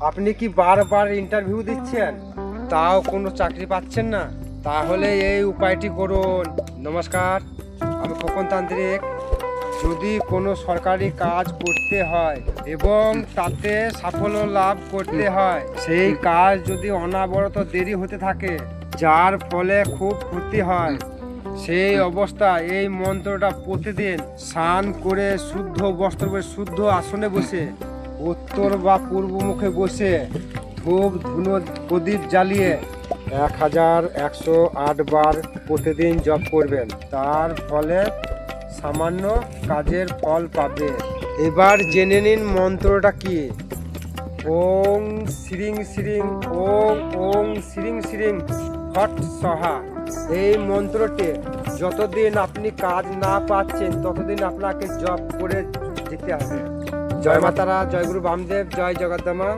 আপনি কি বারবার ইন্টারভিউ দিচ্ছেন, তাও কোনো চাকরি পাচ্ছেন না? তাহলে এই উপায়টি করুন। নমস্কার, আমি খোকন তান্ত্রিক। যদি কোনো সরকারি কাজ করতে হয় এবং তাতে সাফল্য লাভ করতে হয়, সেই কাজ যদি অনবরত দেরি হতে থাকে, যার ফলে খুব ক্ষতি হয়, সেই অবস্থায় এই মন্ত্রটা প্রতিদিন স্নান করে শুদ্ধ বস্ত্র পরে শুদ্ধ আসনে বসে উত্তর বা পূর্ব মুখে বসে ধূপ ধুনো প্রদীপ জ্বালিয়ে 1108 বার প্রতিদিন জপ করবেন। তার ফলে সামান্য কাজের ফল পাবে। এবার জেনে নিন মন্ত্রটা কি। ওং শ্রীং শ্রীং ওং ওং শ্রীং শ্রীং ফট সহা। এই মন্ত্রটি যতদিন আপনি কাজ না পাচ্ছেন ততদিন আপনাকে জপ করে যেতে হবে। জয় মাতারা, জয় গুরু বামদেব, জয় জগদ্দমা।